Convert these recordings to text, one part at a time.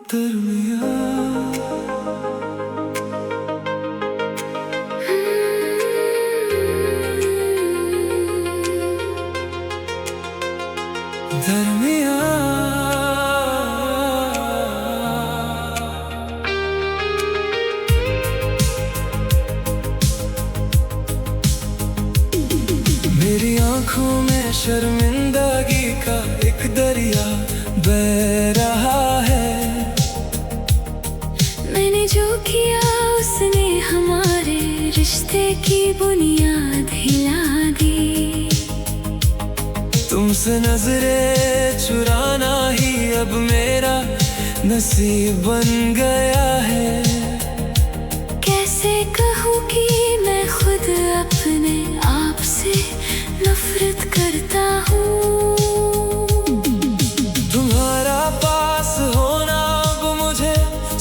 दरमिया दरमिया मेरी आंखों में शर्मिंदगी का एक दरिया बह रहा है। मैंने जो किया उसने हमारे रिश्ते की बुनियाद हिला दी। तुमसे नजरें चुराना ही अब मेरा नसीब बन गया है। कैसे कहूँ कि मैं खुद अपने आप से नफरत करता हूँ। तुम्हारा पास होना अब मुझे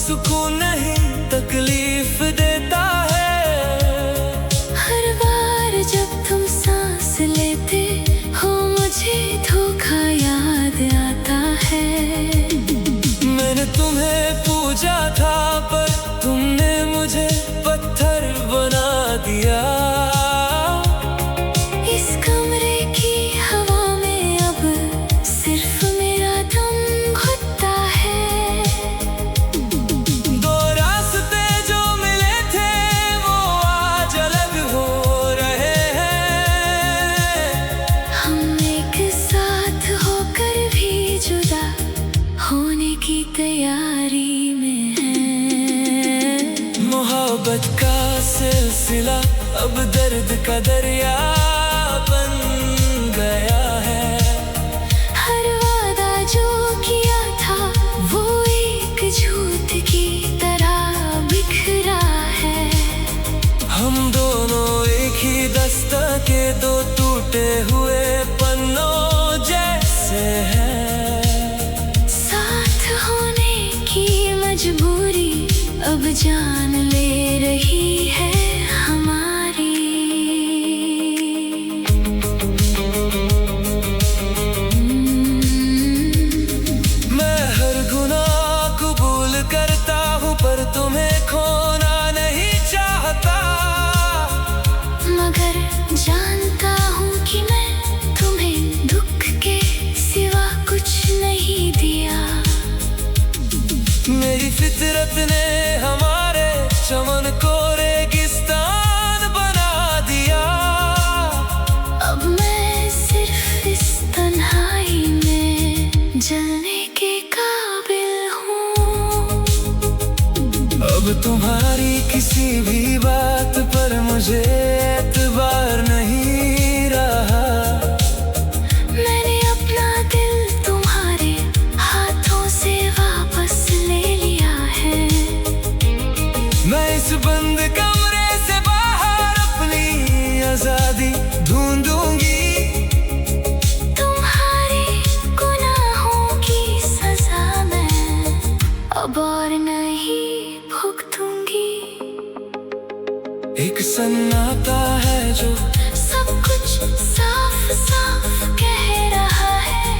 सुकून नहीं तकलीफ देता है। हर बार जब तुम सांस लेते हो मुझे धोखा याद आता है। मैंने तुम्हें पूजा था पर तुमने मुझे पत्थर बना दिया। इस कमरे की हवा में अब सिर्फ मेरा दम घुटता है। दो रास्ते जो मिले थे वो आज अलग हो रहे हैं। हम एक साथ होकर भी जुदा होने की तैयारी में हैं। मोहब्बत का सिलसिला अब दर्द का दरिया बन गया है। हर वादा जो किया था वो एक झूठ की तरह बिखरा है। हम दोनों एक ही दस्तक के दो टूटे हुए पन्नों जैसे हैं। साथ होने की मजबूरी अब जान ले रही है हमारी। मैं हर गुनाह कबूल करता हूँ पर तुम्हें खोना नहीं चाहता। मगर जानता हूँ कि मैं तुम्हें दुख के सिवा कुछ नहीं दिया। मेरी फितरत ने हमारे चमन को रेगिस्तान बना दिया। अब मैं सिर्फ इस तन्हाई में जलने के काबिल हूँ। अब तुम्हारी किसी भी बात पर मुझे एतबार नहीं रहा। मैंने अपना दिल तुम्हारे हाथों से वापस ले लिया है। मैं इस बंद कमरे से बाहर अपनी आजादी ढूंढूंगी। तुम्हारे गुनाहों की सजा मैं अब और नहीं भुगतूंगी। एक सन्नाटा है जो सब कुछ साफ साफ कह रहा है।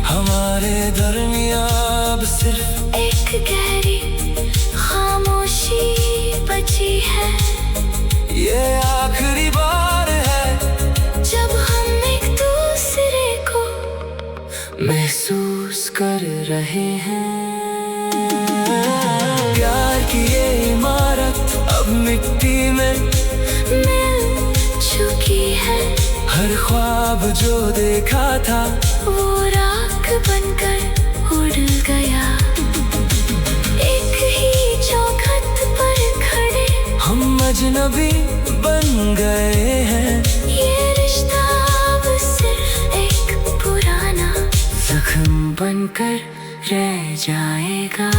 हमारे दरमियां अब सिर्फ एक गहरी खामोशी बची है। ये आखिरी बार है जब हम एक दूसरे को महसूस कर रहे हैं। प्यार की ये इमारत अब मिट्टी में मिल चुकी है। हर ख्वाब जो देखा था वो राख बनकर उड़ गया। एक ही चौखट पर खड़े हम अजनबी बन गए हैं। ये रिश्ता अब सिर्फ एक पुराना जख्म बनकर रह जाएगा।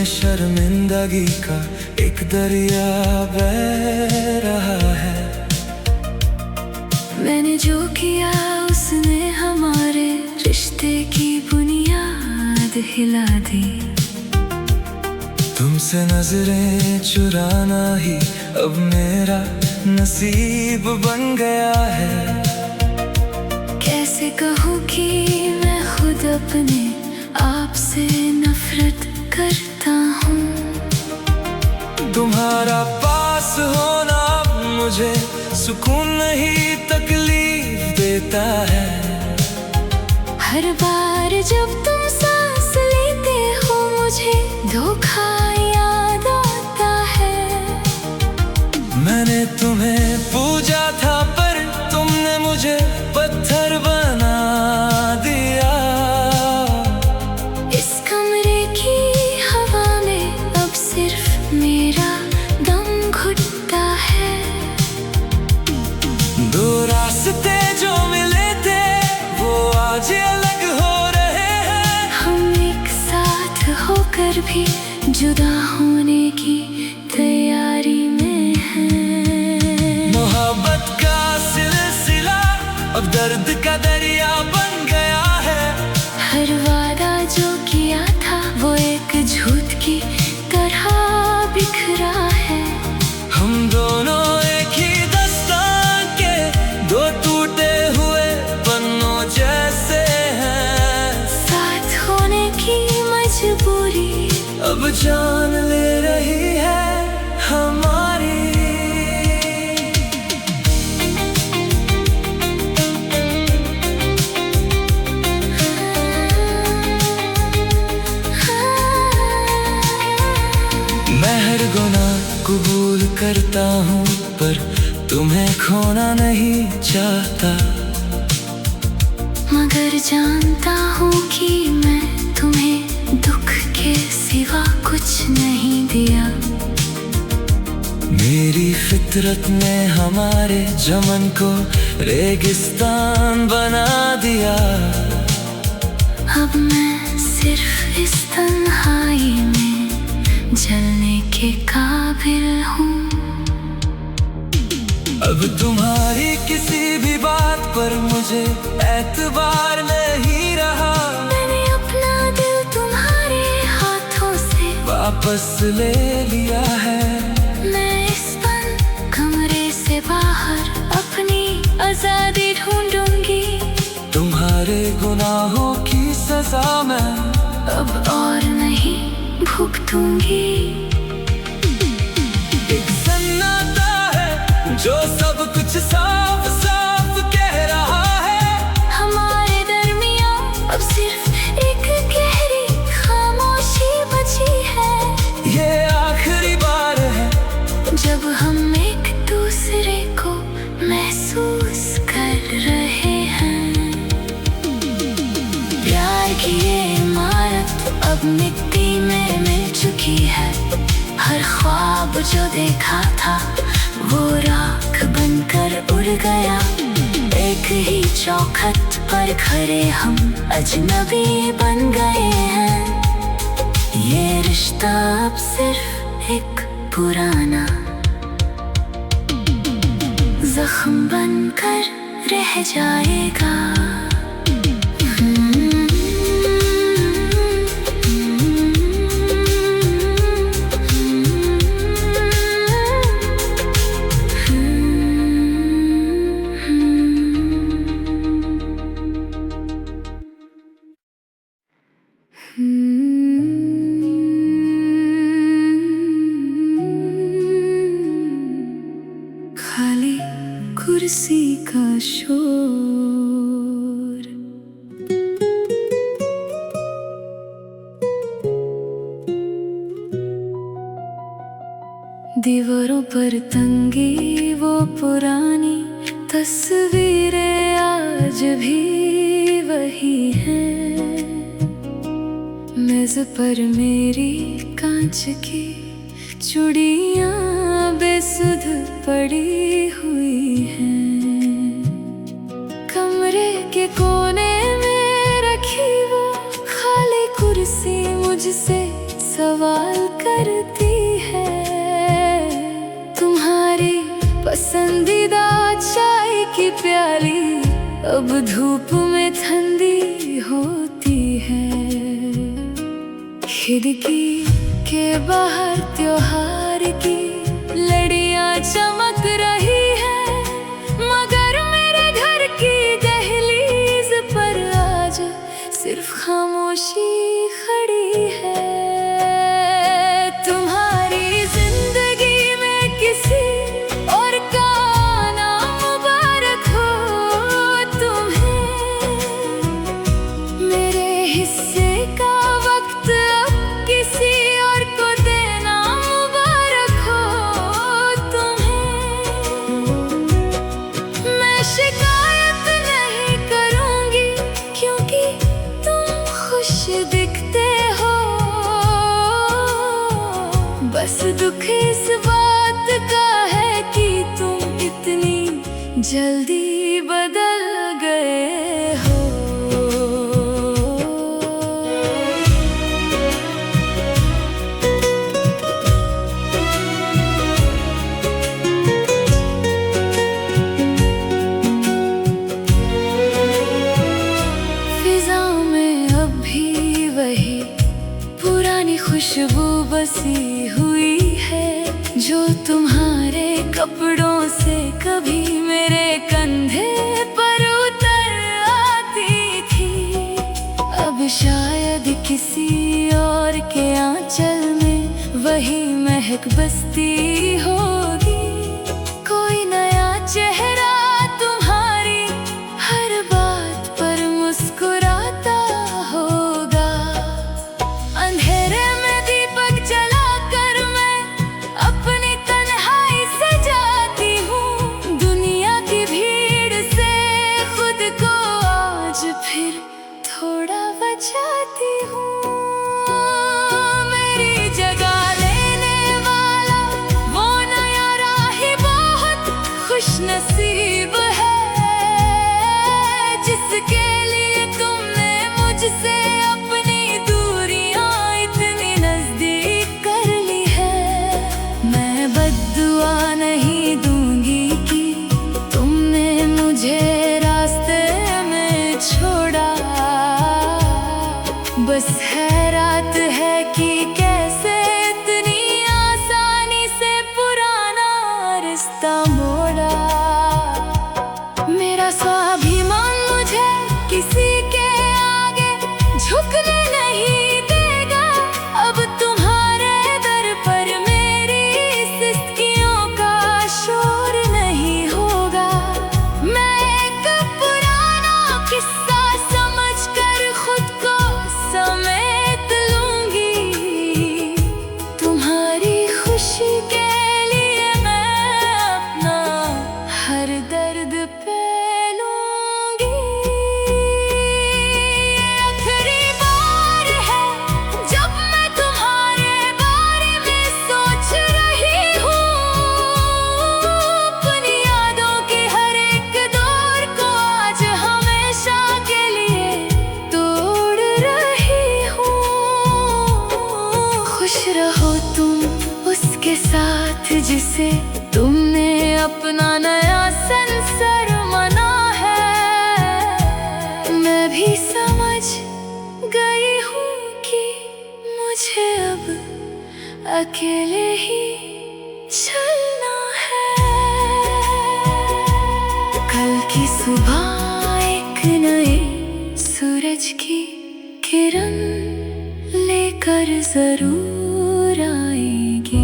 में शर्मिंदगी का एक दरिया बह रहा है। मैंने जो किया उसने हमारे रिश्ते की बुनियाद हिला दी। तुमसे नजरें चुराना ही अब मेरा नसीब बन गया है। कैसे कहूँ कि मैं खुद अपने आप से नफरत करता हूँ। तुम्हारा पास होना मुझे सुकून नहीं तकलीफ देता है। हर बार जब तुम सांस लेते हो मुझे धोखा याद आता है। मैंने तुम्हें पूजा था पर तुमने मुझे पत्थर बना दिया। इस कमरे की हवा में अब सिर्फ मेरा दम घुटता है। दो रास्ते जो मिले थे वो आज अलग हो रहे हैं। हम एक साथ होकर भी जुदा होने की तैयारी में हैं। मोहब्बत का सिलसिला अब दर्द का दरिया बन गया है। हर वादा जो किया था वो एक झूठ की तरह बिखरा है। हम दोनों एक ही दास्तान के दो टूटे हुए पन्नों जैसे हैं। साथ होने की मजबूरी अब जान ले रही है हमारी। मैं हर गुनाह कबूल करता हूँ पर तुम्हें खोना नहीं चाहता। मगर जानता हूँ कि मैं तुम्हें दुख के सिवा कुछ नहीं दिया। मेरी फितरत ने हमारे चमन को रेगिस्तान बना दिया। अब मैं सिर्फ इस तन्हाई में जलने के काबिल हूँ। अब तुम्हारी किसी भी बात पर मुझे एतबार नहीं रहा। मैंने अपना दिल तुम्हारे हाथों से वापस ले लिया है। मैं इस बंद कमरे से बाहर अपनी आजादी ढूंढूंगी। तुम्हारे गुनाहों की सजा मैं अब और नहीं भुगतूंगी। एक सन्नाटा है जो सब कुछ साफ साफ कह रहा है। हमारे दरमियां अब सिर्फ एक गहरी खामोशी बची है। ये आखिरी बार है जब हम एक दूसरे को महसूस कर रहे हैं। प्यार की ये इमारत अब मिट्टी में मिल चुकी है। हर ख्वाब जो देखा था वो राख बनकर उड़ गया। एक ही चौखट पर खड़े हम अजनबी बन गए हैं। ये रिश्ता अब सिर्फ एक पुराना जख्म बनकर रह जाएगा। खाली कुर्सी का शोर। दीवारों पर तंगी वो पुरानी तस्वीरें आज भी वही हैं। मेज पर मेरी कांच की चूड़ियां बेसुध पड़ी हुई हैं। कमरे के कोने में रखी वो खाली कुर्सी मुझसे सवाल करती है। तुम्हारी पसंदीदा चाय की प्याली अब धूप में ठंडी होती है। खिड़की के बाहर त्योहार की लड़ियां चमक रही है, मगर मेरे घर की दहलीज पर आज सिर्फ खामोशी खड़ी है। तुम्हारी जिंदगी में किसी और का आना मुबारक हो तुम्हें। मेरे हिस्से का वक्त अब किसी और को देना मुबारक हो तुम्हें। मैं शिकायत नहीं करूंगी क्योंकि तुम खुश दिखते हो। बस दुख इस बात का है कि तुम इतनी जल्दी बदल गए हो। फिजा में अब भी वही पुरानी खुशबू बसी हुई है, जो तुम्हारे कपड़ों से कभी मेरे कंधे पर उतर आती थी। अब शायद किसी और के आंचल में वही महक बसती होगी। कोई नया चेहरा तुम्हारी हर बात पर मुस्कुराता होगा। अंधेरे में दीपक जलाकर मैं अपनी तन्हाई से जाती हूँ। दुनिया की भीड़ से खुद को आज फिर थोड़ा बचाती हूँ। मेरी जगह लेने वाला वो नया राही बहुत खुशनसीब है, जिसके लिए तुमने मुझसे अपनी दूरियां इतनी नजदीक कर ली है। मैं बद्दुआ नहीं दूंगी कि तुमने मुझे रास्ते में छोड़ा। बस हैरत है कि कैसे इतनी आसानी से पुराना रिश्ता मोड़ा। मेरा स्वाभिमान मुझे किसी के आगे झुकने नहीं देगा। अब तुम्हारे दर पर मेरी सिसकियों का शोर नहीं होगा। मैं एक पुराना किस्सा समझकर खुद को समेट लूंगी। तुम्हारी खुशी के लिए मैं अपना हर दर्द पे लूंगी। आखिरी बार है जब मैं तुम्हारे बारे में सोच रही हूँ। अपनी यादों के हर एक दौर को आज हमेशा के लिए तोड़ रही हूँ। खुश रहो तुम उसके साथ जिसे तुमने अपना नया संसार माना है। मैं भी समझ गई हूँ कि मुझे अब अकेले ही चलना है। कल की सुबह एक नए सूरज की किरण लेकर जरूर आएगी।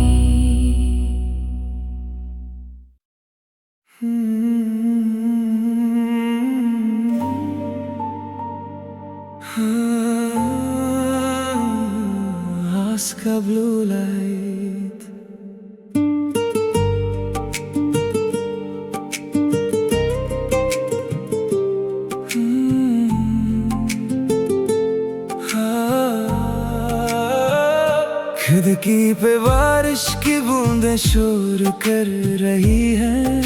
Oscar blue light, खिड़की पे बारिश की बूंदें शोर कर रही हैं।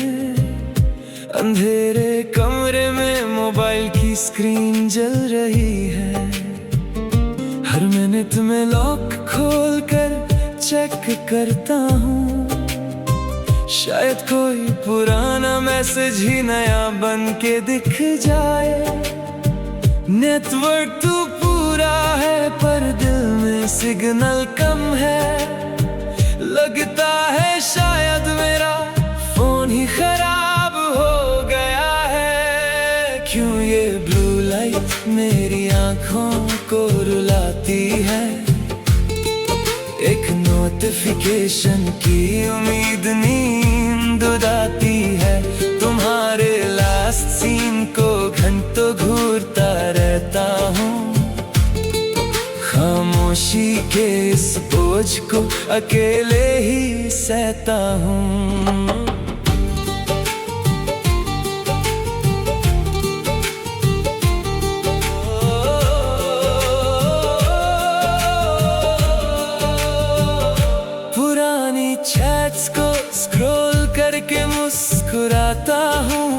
अंधेरे कमरे में मोबाइल की स्क्रीन जल रही है। हर मिनट में लॉक खोल कर चेक करता हूँ, शायद कोई पुराना मैसेज ही नया बन के दिख जाए। नेटवर्क तो पूरा है पर दिल में सिग्नल कम है, लगता है शायद मेरा फोन ही खराब हो गया है। क्यों ये ब्लू लाइट मेरी आंखों को रुलाती है, एक नोटिफिकेशन की उम्मीद नींद उड़ाती है। तुम्हारे लास्ट सीन को घंटों घूरता रहता हूँ, खामोशी के इस बोझ को अकेले ही सहता हूँ। पुरानी चैट्स को स्क्रॉल करके मुस्कुराता हूँ,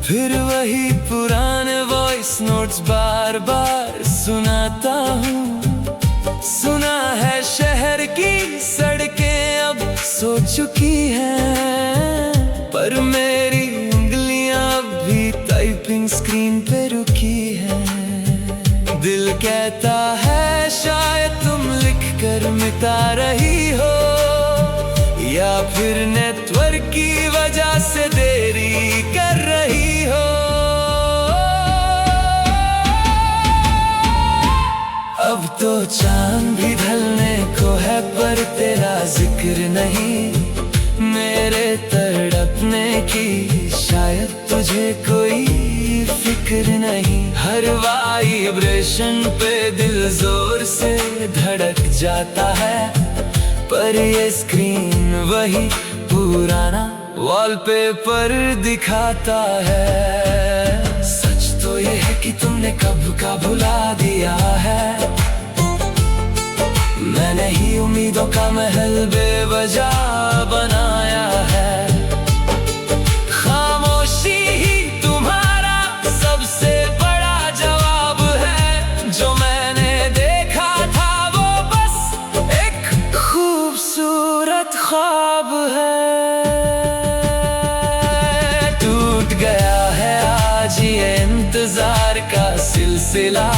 फिर वही पुराने वॉइस नोट्स बार बार सुनाता हूँ। सुना है शहर की सड़कें अब सो चुकी हैं, पर मेरी उंगलियां अब भी टाइपिंग स्क्रीन पे रुकी हैं। दिल कहता है शायद तुम लिख कर मिटा रही हो, या फिर नेटवर्क की वजह से देरी कर रही हो। अब तो चांद भी ढलने को है पर तेरा जिक्र नहीं, मेरे तड़पने की शायद तुझे कोई फिक्र नहीं। हर वाइब्रेशन पे दिल जोर से धड़क जाता है, पर ये स्क्रीन वही पुराना वॉलपेपर दिखाता है। सच तो ये है कि तुमने कब का भुला दिया है, मैंने ही उम्मीदों का महल बेवजह बनाया है। खामोशी ही तुम्हारा सबसे बड़ा जवाब है, जो मैंने देखा था वो बस एक खूबसूरत ख्वाब है। टूट गया है आज ये इंतजार का सिलसिला,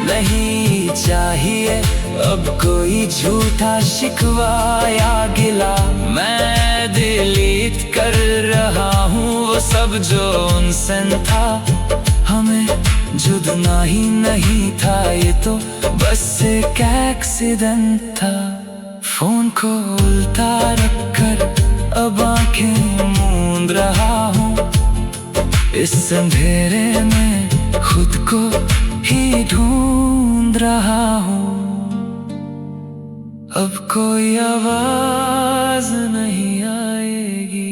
नहीं चाहिए अब कोई झूठा शिकवा या गिला। मैं डिलीट कर रहा हूँ वो सब जो उनसे था, हमें जुड़ना ही नहीं था, ये तो बस एक एक्सीडेंट था। फोन को उल्टा रखकर अब आंखें मूंद रहा हूँ, इस अंधेरे में खुद को ही ढूंढ रहा हूँ। अब कोई आवाज नहीं आएगी।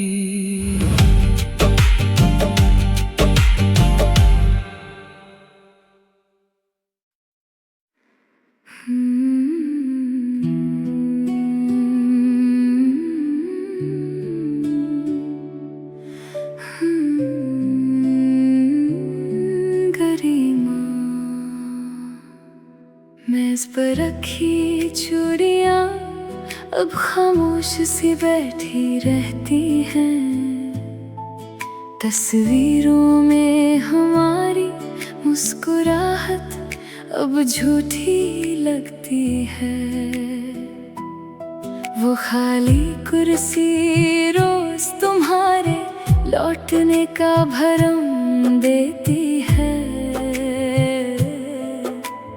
मेज पर रखी चूड़ियाँ अब खामोश सी बैठी रहती हैं, तस्वीरों में हमारी मुस्कुराहट अब झूठी लगती है। वो खाली कुर्सी रोज तुम्हारे लौटने का भरम देती है।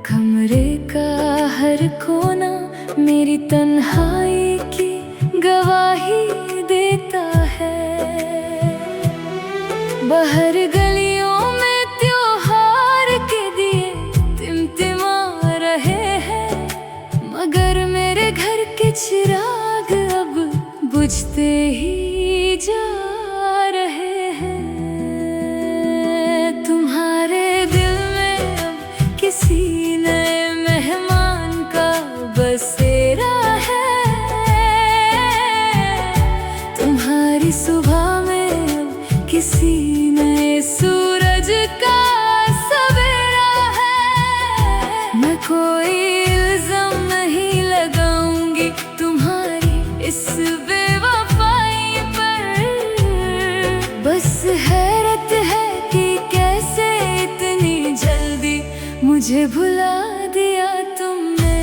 कमरे का हर कोना मेरी तन्हाई की गवाही देता है। बाहर गलियों में त्योहार के दिए टिमटिमा रहे हैं, मगर मेरे घर के चिराग अब बुझते ही जा रहे हैं। तुम्हारे दिल में अब किसी नए मेहमान का बसेरा है, मुझे भुला दिया तुमने।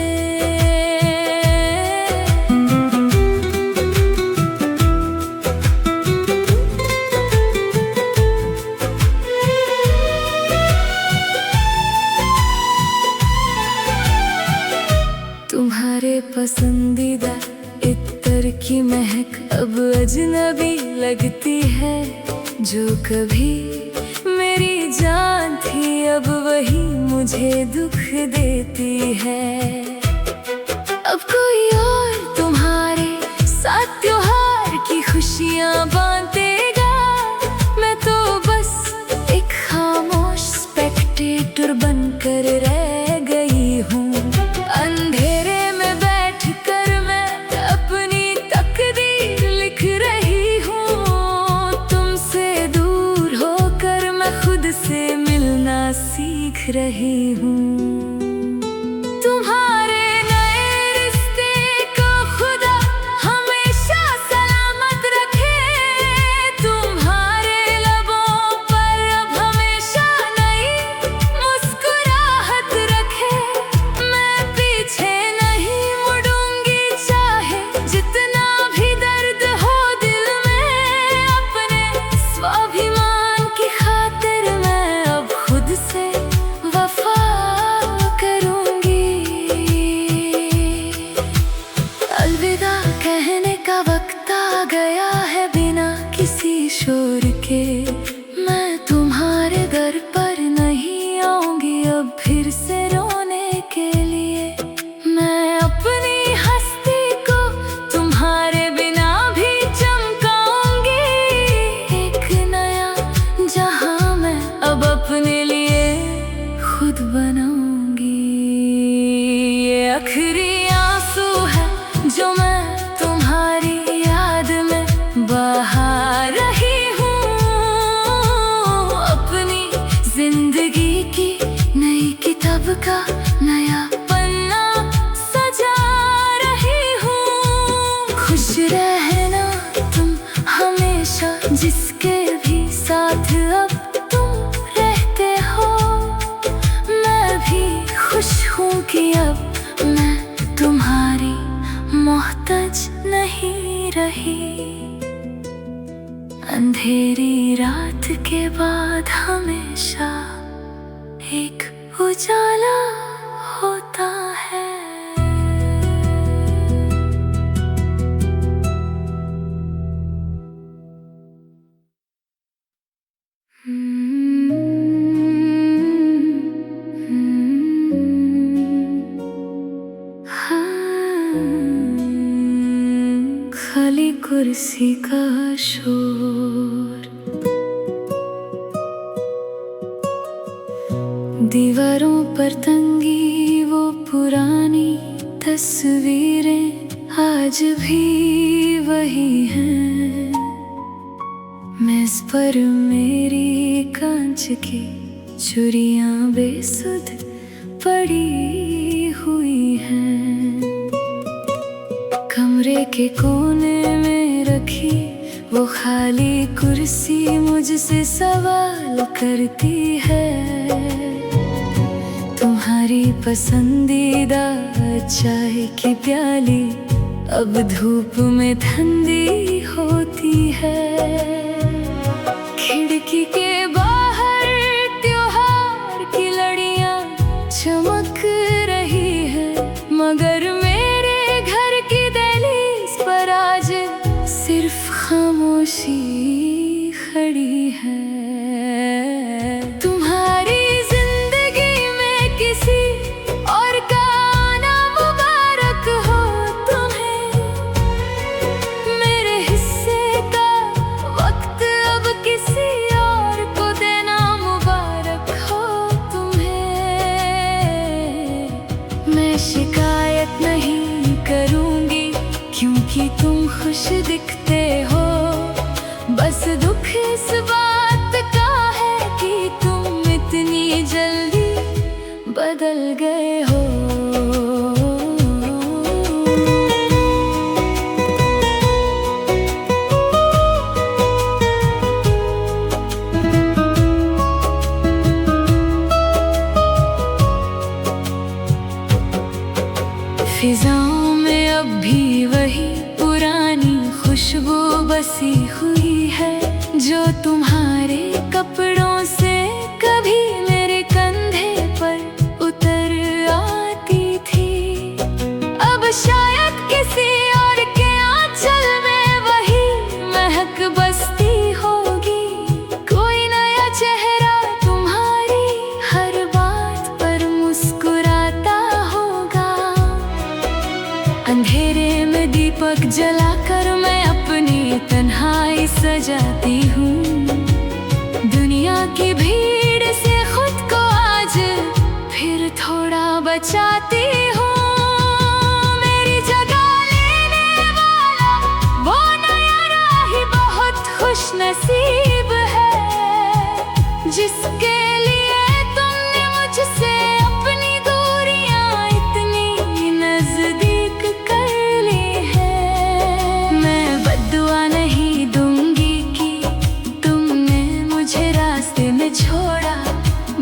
तुम्हारे पसंदीदा इत्तर की महक अब अजनबी लगती है। जो कभी मेरी जान थी अब वही मुझे दुख देती है। अब कोई और तुम्हारे साथ त्योहार की खुशियाँ बांटेगा। मैं तो बस एक खामोश स्पेक्टेटर बनकर रह गई हूँ। अंधेरे में बैठकर मैं अपनी तकदीर लिख रही हूँ। तुमसे दूर होकर मैं खुद से मिलना सीख रही हूँ। तुम्हारे नए रिश्ते को खुदा हमेशा सलामत रखे। तुम्हारे लबों पर अब हमेशा नई मुस्कुराहट रखे। मैं पीछे नहीं मुड़ूंगी चाहे जितना भी दर्द हो दिल में। अपने स्वाभिमान की खातिर मैं अब खुद से वफा करूंगी। अलविदा कहने का वक्त आ गया है बिना किसी शोर के। मैं तुम्हारे दर पर नहीं आऊंगी अब फिर से रोने के लिए। मैं अपनी हस्ती को तुम्हारे बिना भी चमकाऊंगी। एक नया जहां मैं अब अपने लिए खुद बनाऊंगी। ये आखिरी आंसू है जो मैं तुम्हारी याद में बहा रही हूँ। अपनी जिंदगी की नई किताब का नया पन्ना सजा रही हूँ। खुश रहना तुम हमेशा जिसके भी साथ अब तुम रहते हो। मैं भी खुश हूँ कि अब मैं तुम्हारी मोहताज नहीं रही। अंधेरी रात के बाद हमेशा एक उजाला होता है। खाली कुर्सी का शोर, दीवारों पर तंगी वो पुरानी तस्वीरें आज भी वही हैं। मेज पर मेरी कांच की चूड़ियां बेसुध पड़ी हुई हैं। कमरे के कोने में रखी वो खाली कुर्सी मुझसे सवाल करती है। तुम्हारी पसंदीदा चाय की प्याली अब धूप में ठंडी होती है। खिड़की के बाहर त्योहार की लड़ियां चमक रही है। मगर मेरे घर की दहलीज पर आज सिर्फ खामोशी खड़ी है। तुम्हारी जिंदगी में किसी और का आना मुबारक हो तुम्हें। मेरे हिस्से का वक्त अब किसी और को देना मुबारक हो तुम्हें। मैं शिकायत नहीं करूंगी क्योंकि तुम खुश दिखते हो। बस दुख इस बात का है कि तुम इतनी जल्दी बदल गए हो। फिजाओं में अब भी वही पुरानी खुशबू बसी हुई है, जो तुम्हारे कपड़ों से कभी मेरे कंधे पर उतर आती थी। अब शायद किसी और के आंचल में वही महक बसती होगी। कोई नया चेहरा तुम्हारी हर बात पर मुस्कुराता होगा। अंधेरे में दीपक जलाकर मैं अपनी तन्हाई सजाती हूँ। दुनिया की भीड़ से खुद को आज फिर थोड़ा बचाती हूँ। मेरी जगह लेने वाला वो नया राही बहुत खुश नसीब है, जिसके लिए तुमने मुझसे अपनी दूरियां इतनी नजदीक कर ली है। मैं बद्दुआ नहीं दूंगी कि तुमने मुझे रास्ते में छोड़ा,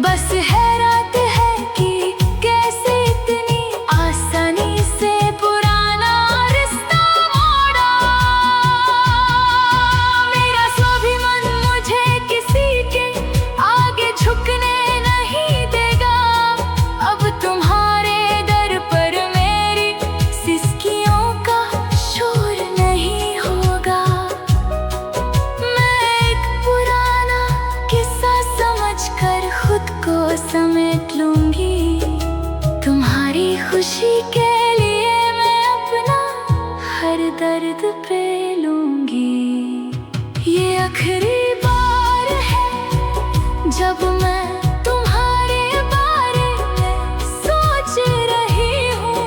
बस हैरात है कि कैसे इतनी आसानी से पुराना रिश्ता मोड़ा। मेरा स्वाभिमान मुझे किसी के आगे झुकने नहीं देगा। अब तुम्हारे दर पर मेरी सिसकियों का शोर नहीं होगा। मैं एक पुराना किस्सा समझकर खुद को समेट लूंगी। तुम्हारी खुशी के लिए मैं अपना हर दर्द पे लूंगी। ये आखिरी बार है जब मैं तुम्हारे बारे में सोच रही हूँ।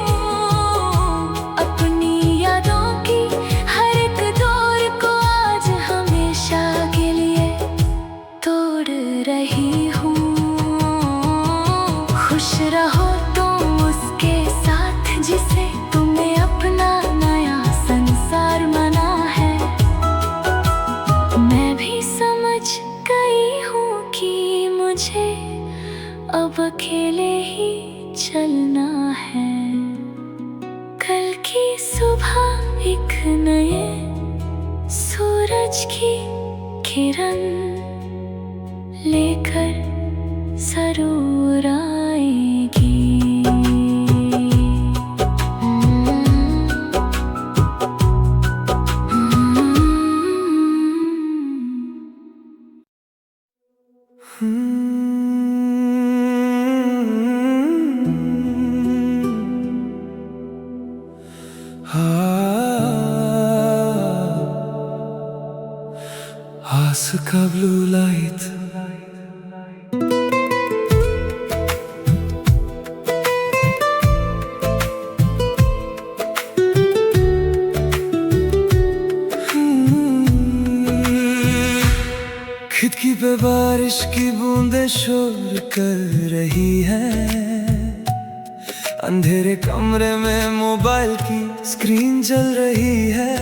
अपनी यादों की हर एक डोर को आज हमेशा के लिए तोड़ रही हूँ। खुश रहो तुम उसके साथ जिसे तुमने अपना नया संसार माना है। मैं भी समझ गई हूँ कि मुझे अब अकेले ही चलना है। कल की सुबह एक नए सूरज की किरण लेकर जरूर आएगी। आस का ब्लू लाइट खिड़की पे बारिश की बूंदें शोर कर रही है। अंधेरे कमरे में मोबाइल की स्क्रीन जल रही है।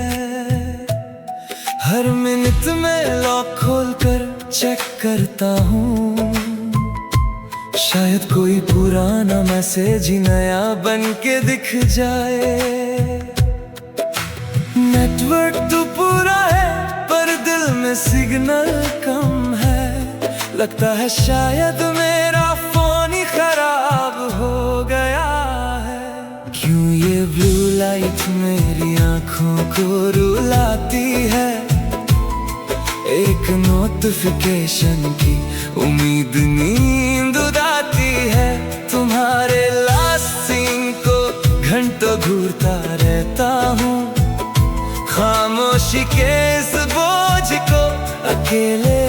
हर मिनट में लॉक खोलकर चेक करता हूँ, शायद कोई पुराना मैसेज ही नया बन के दिख जाए। नेटवर्क तो पूरा है पर दिल में सिग्नल कम है। लगता है शायद मेरा फोन ही खराब हो गया है। क्यों ये ब्लू लाइट मेरी आंखों को रुलाती है। एक नोटिफिकेशन की उम्मीद नींद उड़ाती है। तुम्हारे लास्ट सीन को घंटों घूरता रहता हूँ। खामोशी के इस बोझ को अकेले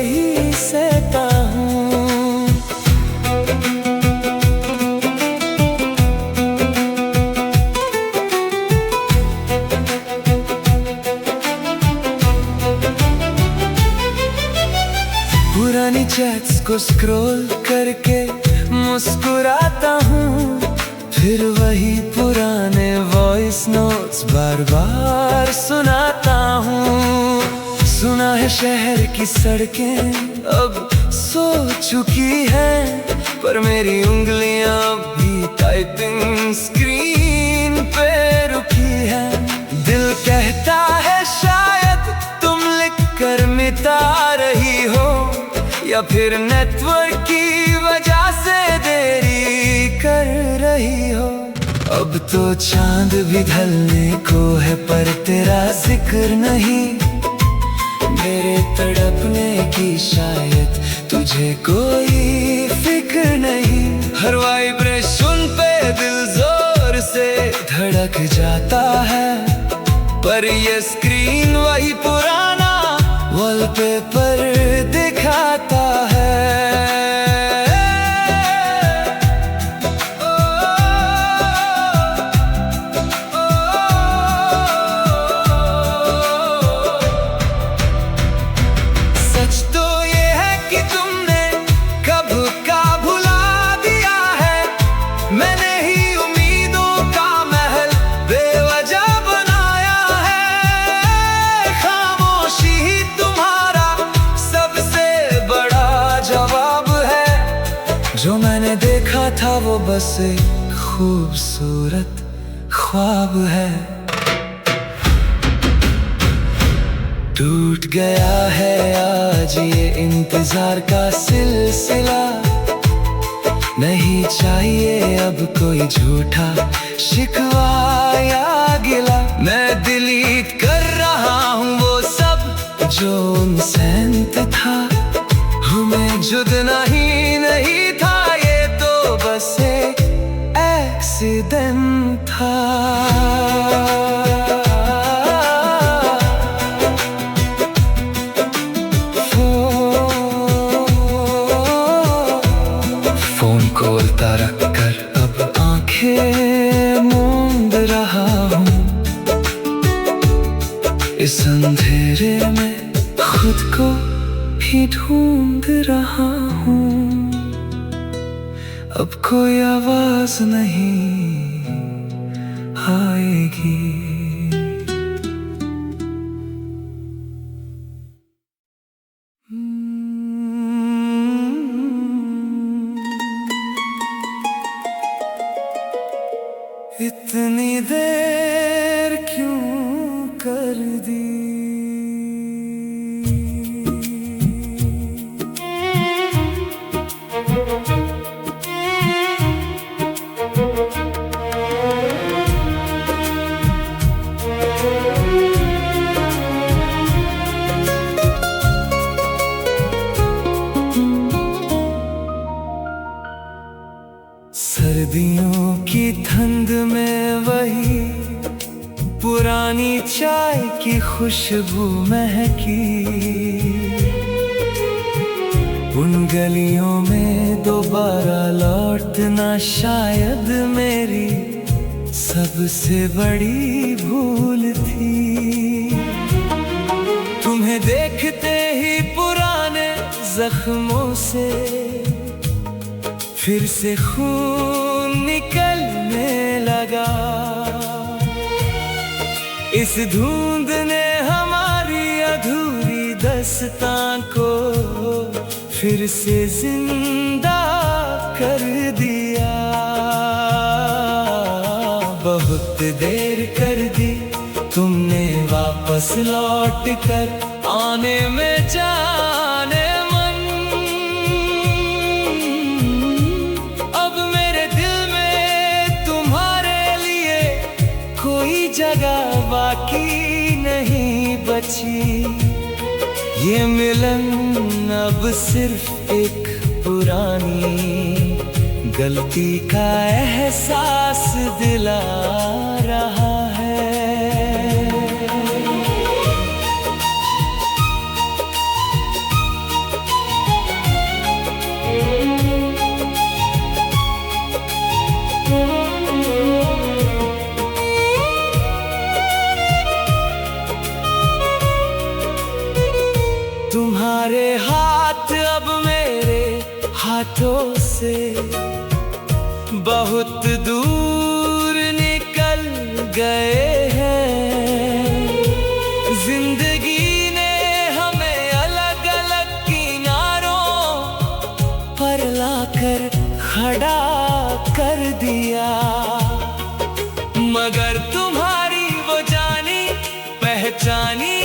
ही सहता हूँ। पुरानी चैट्स को स्क्रॉल करके मुस्कुराता हूँ। फिर वही पुराने वॉइस नोट्स बार बार सुनाता हूँ। सुना है शहर की सड़कें अब सो चुकी हैं, पर मेरी उंगलियां भी टाइपिंग स्क्रीन या फिर नेटवर्क की वजह से देरी कर रही हो। अब तो चांद भी ढलने को है पर तेरा जिक्र नहीं। मेरे तड़पने की शायद तुझे कोई फिक्र नहीं। हर वाइब्रेशन पे दिल जोर से धड़क जाता है, पर ये स्क्रीन वही पुराना वॉलपेपर दिखाता है। सच तो ये है कि तुमने कब का भुला दिया है। मैंने ही उम्मीदों का महल बेवजह बनाया है। खामोशी ही तुम्हारा सबसे बड़ा जवाब है। जो मैंने देखा था वो बस एक खूबसूरत ख्वाब है। टूट गया है आज ये इंतजार का सिलसिला। नहीं चाहिए अब कोई झूठा शिकवा या गिला। मैं डिलीट कर रहा हूँ वो सब जो उनसेंट था। हमें जुड़ना ही नहीं था, ये तो बस एक एक्सीडेंट था। खोलता रख कर अब आंखें मूंद रहा हूँ। इस अंधेरे में खुद को भी ढूंढ रहा हूँ। अब कोई आवाज नहीं आएगी। इतनी देर क्यों कर दी। सर्दियों की ठंड में वही पुरानी चाय की खुशबू महकी। उन गलियों में दोबारा लौटना शायद मेरी सबसे बड़ी भूल थी। तुम्हें देखते ही पुराने जख्मों से फिर से खून निकलने लगा। इस धुंध ने हमारी अधूरी दास्तां को फिर से जिंदा कर दिया। बहुत देर कर दी तुमने वापस लौट कर आने में जाने मन। अब मेरे दिल में तुम्हारे लिए कोई जगह बाकी नहीं बची। ये मिलन अब सिर्फ एक पुरानी गलती का एहसास दिला रहा है। तुम्हारे हाथ अब मेरे हाथों से बहुत दूर निकल गए हैं। जिंदगी ने हमें अलग अलग किनारों पर लाकर खड़ा कर दिया। मगर तुम्हारी वो जानी पहचानी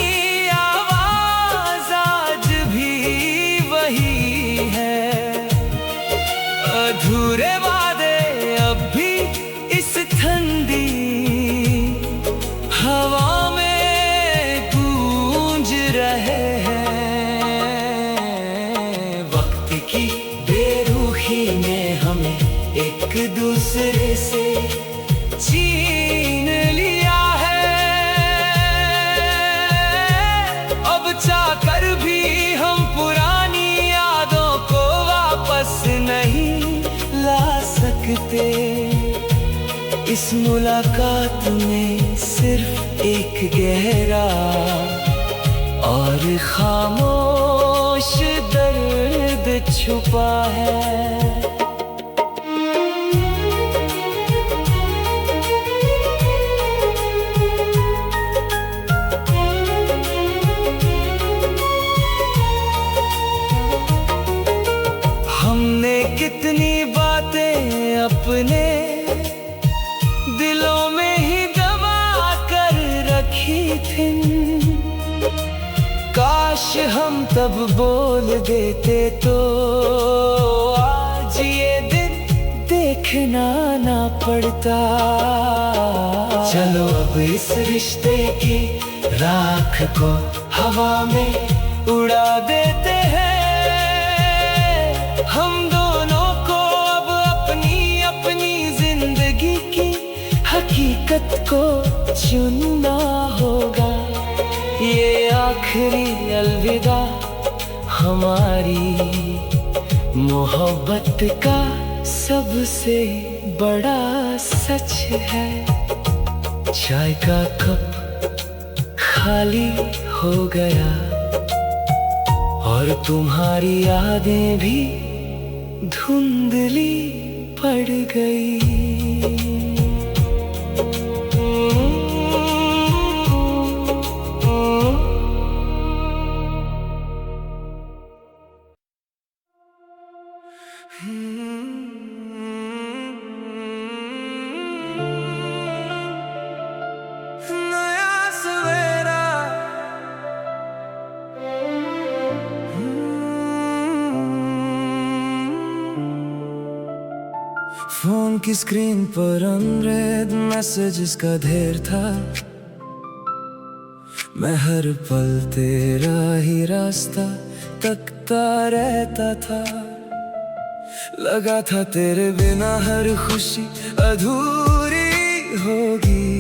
आवाज आज भी वही अधूरे वादे अब भी इस ठंडी हवा में गूंज रहे हैं। वक्त की बेरुखी ने हमें एक दूसरे से छीन लिया है। अब चाहकर भी हम पुरानी यादों को वापस नहीं ला सकते। इस मुलाकात में सिर्फ एक गहरा और खामोश दर्द छुपा है। हमने कितनी बातें अपने दिलों में ही दबा कर रखी थी। काश हम तब बोल देते तो आज ये दिन देखना ना पड़ता। चलो अब इस रिश्ते की राख को हवा में उड़ा देते हैं। हम दोनों को अब अपनी अपनी जिंदगी की हकीकत को चुनना होगा। ये आखिरी अलविदा हमारी मोहब्बत का सबसे बड़ा सच है। चाय का कप खाली हो गया और तुम्हारी यादें भी धुंधली पड़ गई। नया सवेरा फोन की स्क्रीन पर अनरेड मैसेजेस का ढेर था। मैं हर पल तेरा ही रास्ता तकता रहता था। लगा था तेरे बिना हर खुशी अधूरी होगी,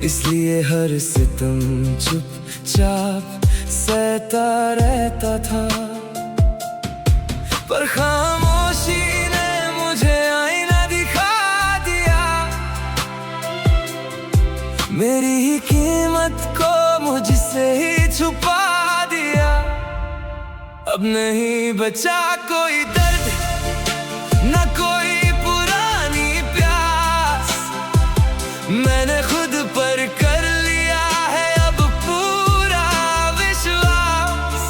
इसलिए हर सितम चुपचाप सहता रहता था। पर खामोशी ने मुझे आईना दिखा दिया, मेरी ही कीमत को मुझसे ही छुपा दिया। अब नहीं बचा कोई दर्द, न कोई पुरानी प्यास। मैंने खुद पर कर लिया है अब पूरा विश्वास।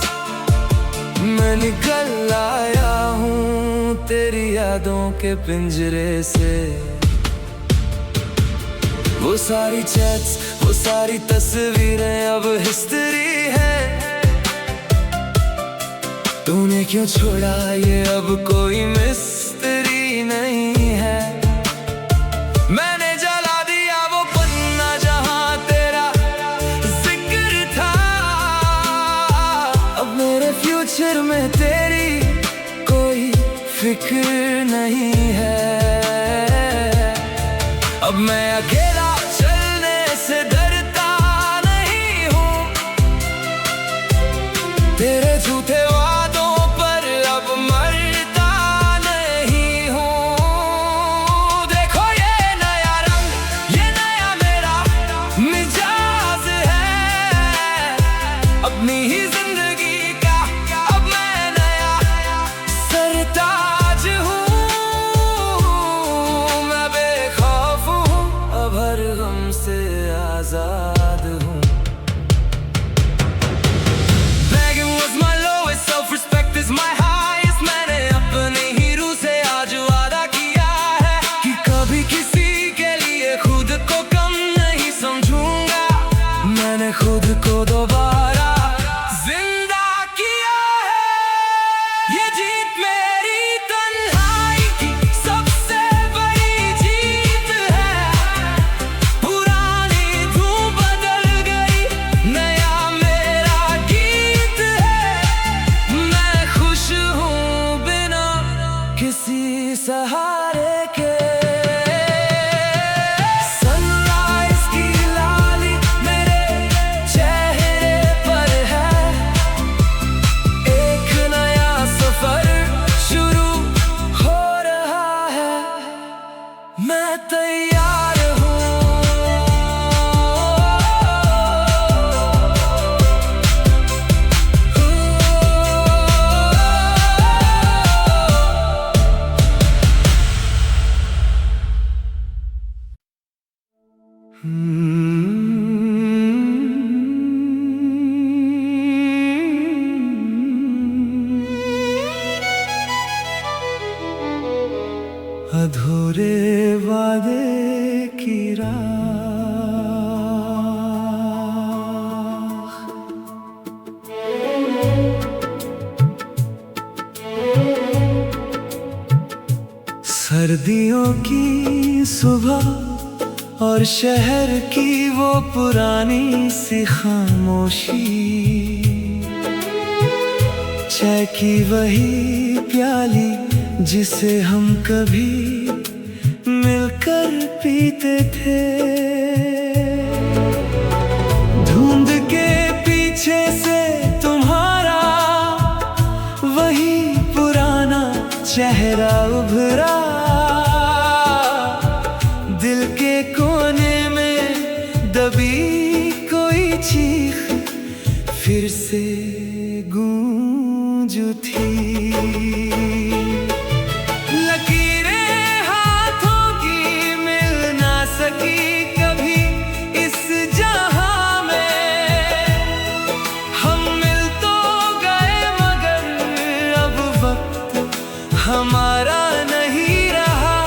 मैं निकल आया हूँ तेरी यादों के पिंजरे से। वो सारी चैट्स, वो सारी तस्वीरें अब हिस्ट्री है। तूने क्यों छोड़ा ये अब कोई मिस्ट्री नहीं है। मैंने जला दिया वो पन्ना जहां तेरा जिक्र था। अब मेरे फ्यूचर में तेरी कोई फिक्र नहीं है। अब मैं अकेला चलने से डरता नहीं हूँ, तेरे झूठे अपनी ही जिंदगी का अब मैं नया सरताज हूँ। मैं बेखौफ हूँ अब अधूरे वादे की राह। सर्दियों की सुबह और शहर की वो पुरानी सी खामोशी, चाय की वही प्याली जिसे हम कभी मिलकर पीते थे। धुंध के पीछे से तुम्हारा वही पुराना चेहरा उभरा, दिल के कोने में दबी कोई चीख फिर से गूंज उठी। लकीरें हाथों की मिल ना सकी कभी इस जहां में, हम मिल तो गए मगर अब वक्त हमारा नहीं रहा।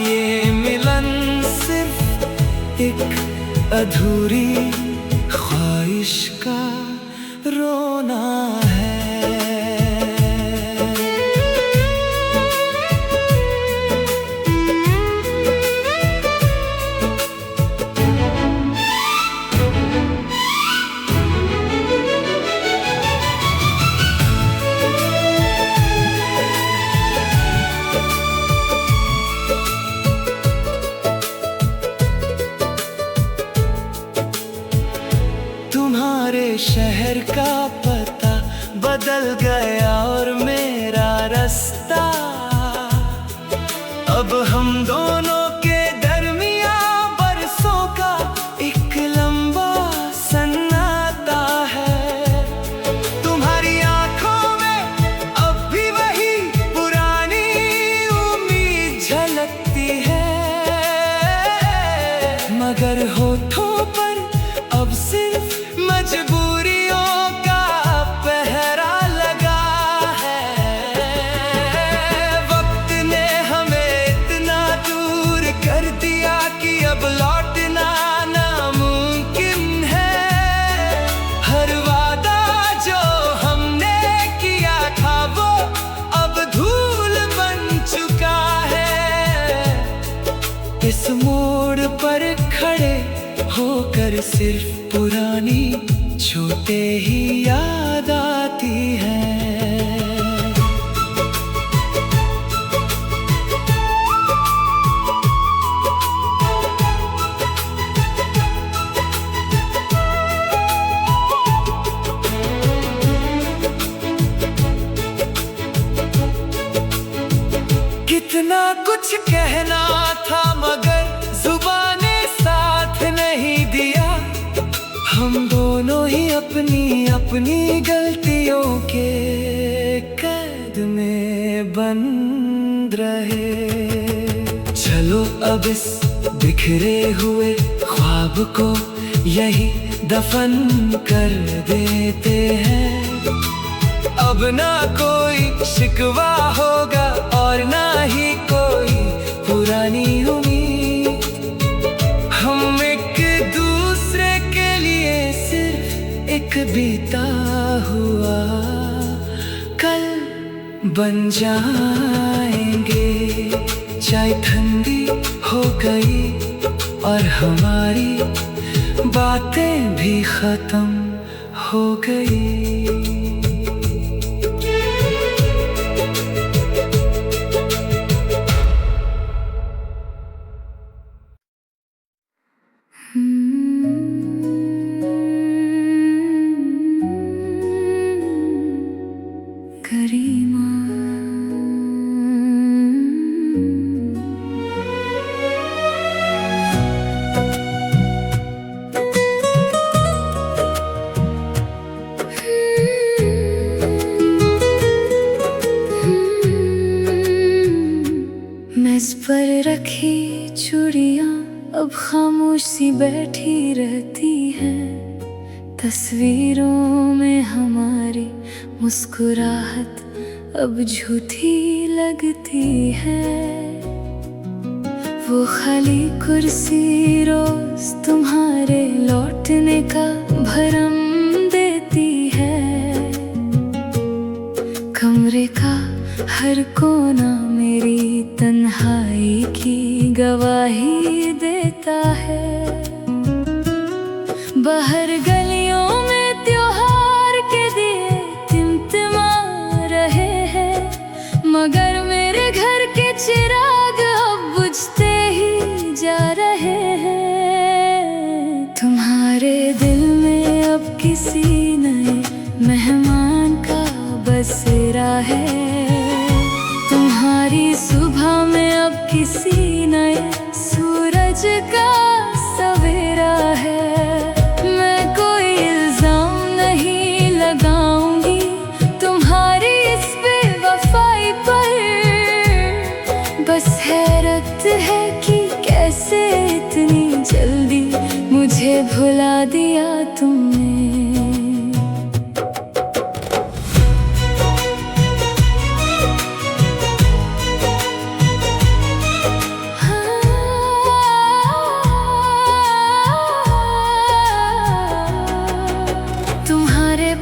ये मिलन सिर्फ एक अधूरी ख्वाहिश का रोना है। तुम्हारे शहर का पता बदल गया और मेरा रास्ता, अब हम दोनों के दरमिया बरसों का एक लंबा सन्नाटा है। तुम्हारी आंखों में अब भी वही पुरानी उम्मीद झलकती है, मगर होठों पर अब सिर्फ मजबूरियों का पहरा लगा है। वक्त ने हमें इतना दूर कर दिया कि अब लौटना नामुमकिन है। हर वादा जो हमने किया था वो अब धूल बन चुका है। इस मोड़ पर खड़े होकर सिर्फ पुरानी चोटें ही याद आती हैं। कितना कुछ कहना था मगर जुबाने साथ नहीं दिया। हम दोनों ही अपनी अपनी गलतियों के कैद में बंद रहे। चलो अब इस बिखरे हुए ख्वाब को यही दफन कर देते हैं। अब ना कोई शिकवा होगा और ना ही कोई पुरानी उम्मीद। हम एक दूसरे के लिए सिर्फ एक बीता हुआ कल बन जाएंगे। चाय ठंडी हो गई और हमारी बातें भी खत्म हो गई। मेज पर रखी चूड़ियां अब खामोशी बैठी रहती है। तस्वीरों में हमारी मुस्कुराहट अब झूठी लगती है। वो खाली कुर्सी रोज तुम्हारे लौटने का भरम देती है। कमरे का हर कोना मेरी तन्हाई की गवाही देता है। बाहर गलियों में त्योहार के दिए टिमटिमा रहे हैं, मगर मेरे घर के चिराग अब बुझते ही जा रहे हैं। तुम्हारे दिल में अब किसी नए मेहमान का बसेरा है। तुम्हारी सुबह में अब किसी नए सूरज का सवेरा है। मैं कोई इल्जाम नहीं लगाऊंगी तुम्हारी इस बेवफाई पर, बस हैरत है कि कैसे इतनी जल्दी मुझे भुला दिया तुमने।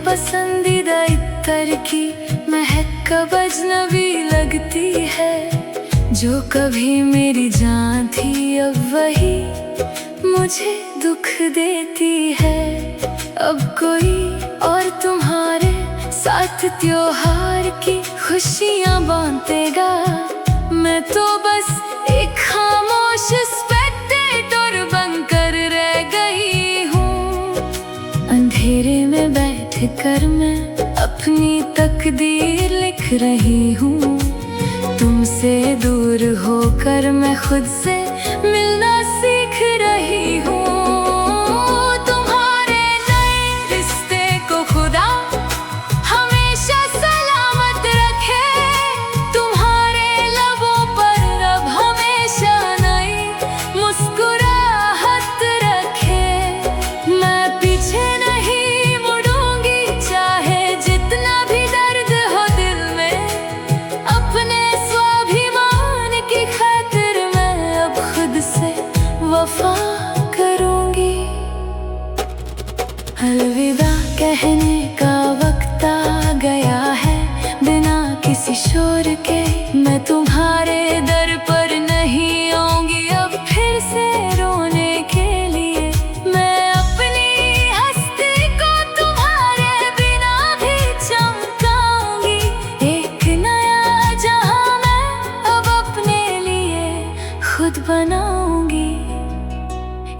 पसंदीदा इत्तर की महक कब अजनबी लगती है। जो कभी मेरी जान थी अब वही मुझे दुख देती है। अब कोई और तुम्हारे साथ त्योहार की खुशियाँ बांटेगा। मैं तो बस एक खामोश स्पेक्टेटर बनकर रह गई हूँ। अंधेरे में कर मैं अपनी तकदीर लिख रही हूँ। तुमसे दूर होकर मैं खुद से मिलना सीख रही हूँ। तुम्हारे नए रिश्ते को खुदा हमेशा सलामत रखे। तुम्हारे लबों पर अब हमेशा नई मुस्कुराहट रखे। मैं पीछे नहीं वफा करूंगी। अलविदा कहने का वक्त आ गया है। बिना किसी शोर के मैं तुम्हारे दर पर नहीं आऊंगी अब फिर से रोने के लिए। मैं अपनी हस्ती को तुम्हारे बिना भी चमकाऊंगी। एक नया जहां मैं अब अपने लिए खुद बनाऊंगी।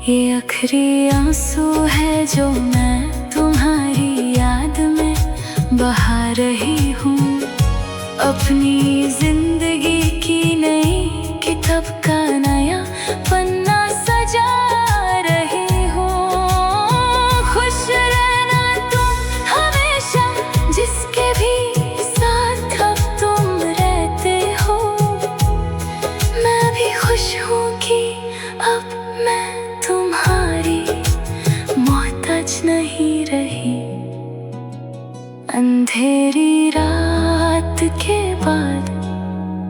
ये आखिरी आंसू है जो मैं तुम्हारी याद में बहा रही हूँ। अपनी जिंदगी की नई किताब का नया पन्ना सजा रही हूँ। खुश रहना तुम हमेशा जिसके भी साथ अब तुम रहते हो। मैं भी खुश हूँ कि अब मैं तुम्हारी मोहताज नहीं रही। अंधेरी रात के बाद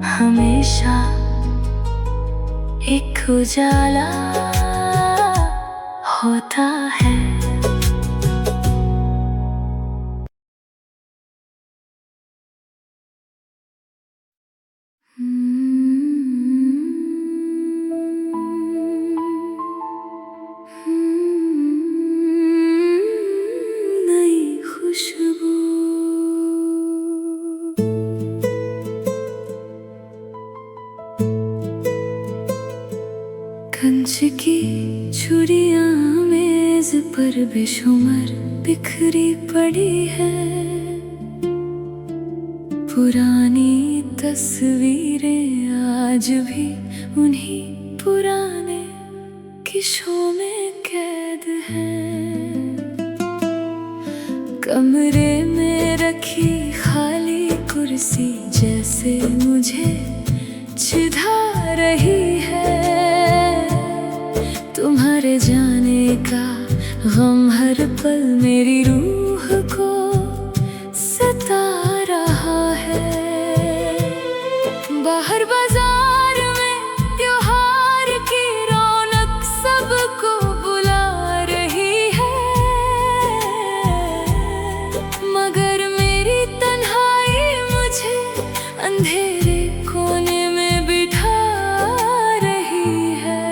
हमेशा एक उजाला होता है। कंच की छुरियां मेज पर बेशुमार बिखरी पड़ी है। पुरानी तस्वीरें आज भी उन्हीं पुराने किस्सों में कैद हैं। कमरे में रखी खाली कुर्सी जैसे मुझे चिढ़ा रही है। तुम्हारे जाने का गम हर पल मेरी रूह को सता रहा है। अंधेरे कोने में बिठा रही है।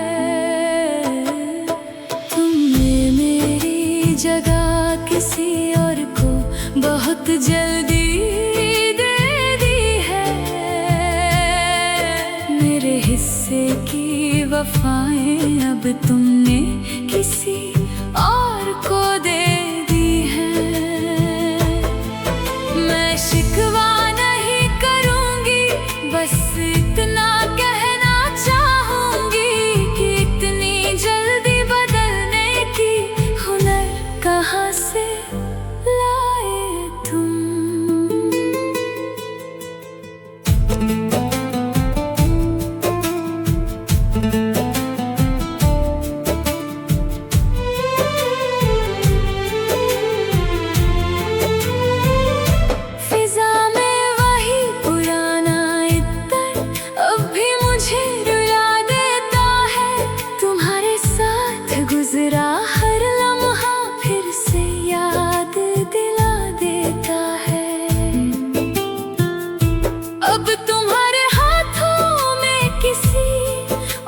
तुमने मेरी जगह किसी और को बहुत जल्दी दे दी है। मेरे हिस्से की वफाएं अब तुमने किसी और को दे दी है। मैं शिकवा नहीं करूंगी, बस इतना कहना चाहूंगी कि इतनी जल्दी बदलने की हुनर कहाँ से लाए तुम। गुजरा हर लम्हा फिर से याद दिला देता है। अब तुम्हारे हाथों में किसी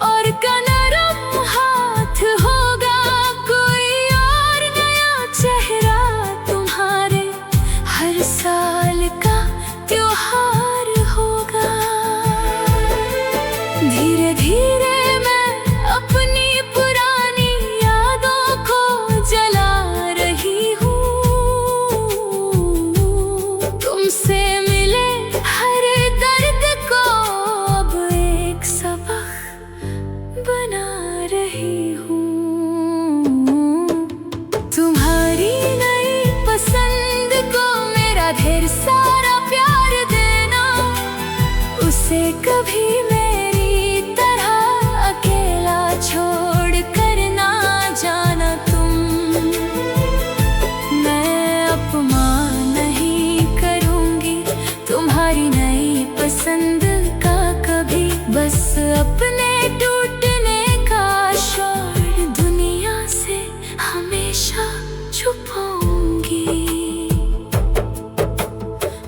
और का नरम हाथ होगा, कोई और नया चेहरा तुम्हारे हर साल का त्योहार होगा। धीरे धीरे मैं अपनी तुमसे मिले हर दर्द को अब एक सबक बना रही हूँ। तुम्हारी नई पसंद को मेरा ढेर सारा प्यार देना, उसे कभी मेरी तरह अकेला छोड़ कर ना जाना तुम। मैं अपमान तुम्हारी नई पसंद का कभी, बस अपने टूटने का शोर दुनिया से हमेशा छुपाऊंगी।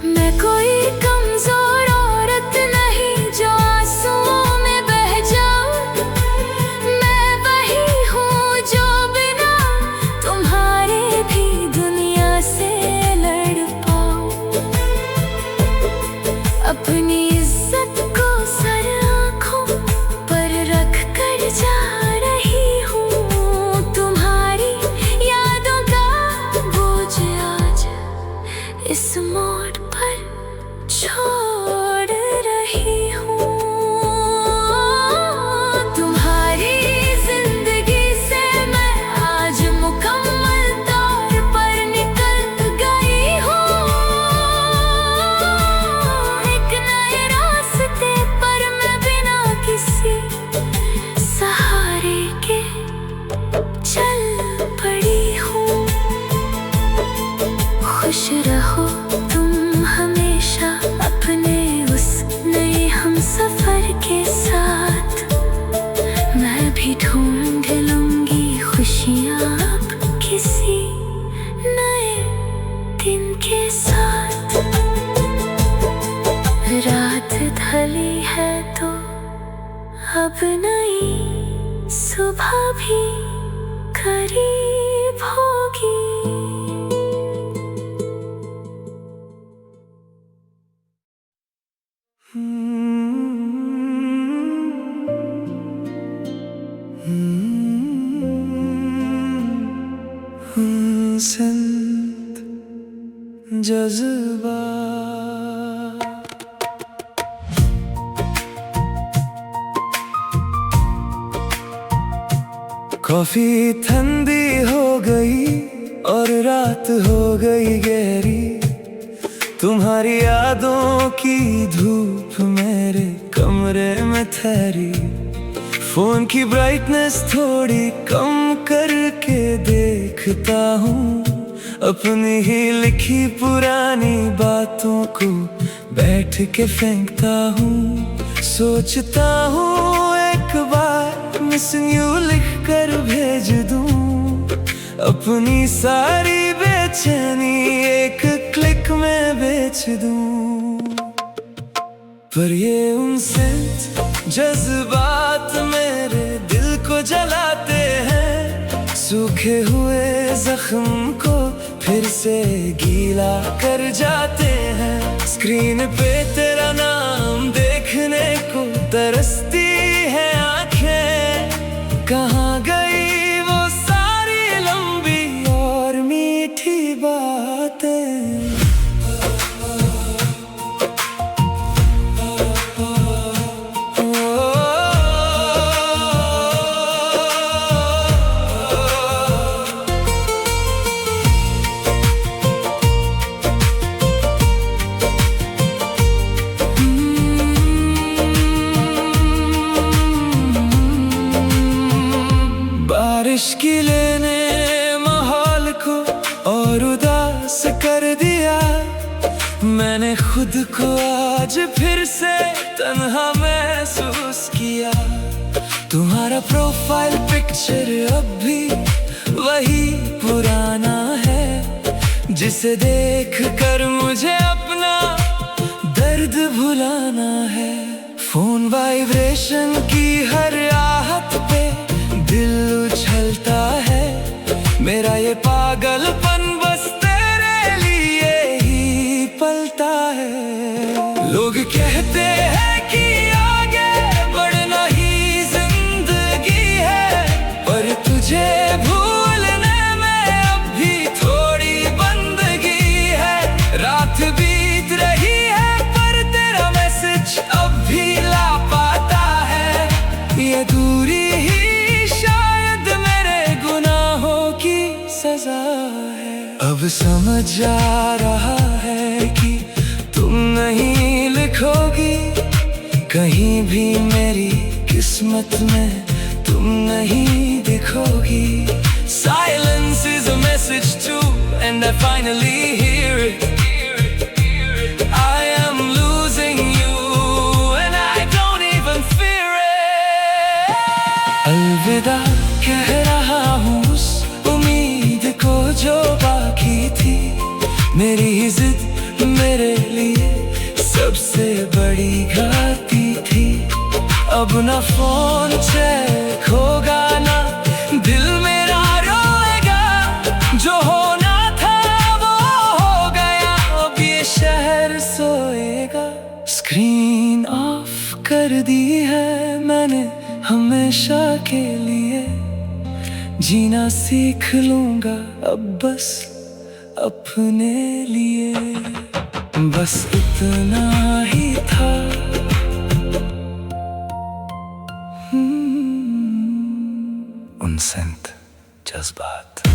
मैं कोई कमजोर औरत नहीं जो आंसुओं में बह जाऊं। मैं वही हूँ जो बिना तुम्हारे भी दुनिया से लड़ पाऊं। अपनी इज्जत को सर आँखों पर रख कर जा रही हूँ। तुम्हारी यादों का बोझ आज इस मोड़ पर छोड़ रही हूँ। तुम्हारी जिंदगी से मैं आज मुकम्मल तौर पर निकल गई हूँ। सहारे के चल पड़ी हूँ। खुश रहो तुम हमेशा अपने उस नए हमसफर के साथ। मैं भी ढूंढ लूंगी खुशियाँ अब किसी नए दिन के साथ। रात ढली है तो अब नई सुबह भी करीब होगी। संत जज्बा कॉफी ठंडी हो गई और रात हो गई गहरी। तुम्हारी यादों की धूप मेरे कमरे में ठहरी। फोन की ब्राइटनेस थोड़ी कम करके देखता हूँ। अपनी ही लिखी पुरानी बातों को बैठ के फेंकता हूँ। सोचता हूँ एक बार मिसिंग यू लिख कर भेज दूँ। अपनी सारी बेचैनी एक क्लिक में बेच दूँ। पर ये उनसे जज्बात मेरे दिल को जलाते हैं। सूखे हुए जख्म को फिर से गीला कर जाते हैं। स्क्रीन पे तेरा नाम देखने को तरसती है आंखें। कहाँ गई वो सारी लंबी और मीठी बातें। बारिश की लेने माहौल को और उदास कर दिया। मैंने खुद को आज फिर से तन्हा महसूस किया। तुम्हारा प्रोफाइल पिक्चर अब भी वही पुराना है, जिसे देख कर मुझे अपना दर्द भुलाना है। फोन वाइब्रेशन की हर आहट पे दिल उछलता है। मेरा ये पागलपन बस तेरे लिए ही पलता है। लोग कहते हैं कि आगे बढ़ना ही जिंदगी है, पर तुझे भूलने में अब भी थोड़ी बंदगी है। रात बीत रही है पर तेरा मैसेज अब भी लापता है। ये दूरी ही सजा है। अब समझ आ रहा है कि तुम नहीं लिखोगी कहीं भी मेरी किस्मत में, तुम नहीं दिखोगी। Silence is a message too, and I finally hear it. I am losing you and I don't even fear it. अलविदा कह रहा हूँ को जो बाकी थी। मेरी ही जिद मेरे लिए सबसे बड़ी घाती थी। अब ना फोन चेक होगा ना दिल मेरा रोएगा। जो होना था वो हो गया, अब ये शहर सोएगा। स्क्रीन ऑफ कर दी है मैंने हमेशा के लिए। जीना सीख लूंगा अब बस अपने लिए। बस इतना ही था। उनसंत जज्बात।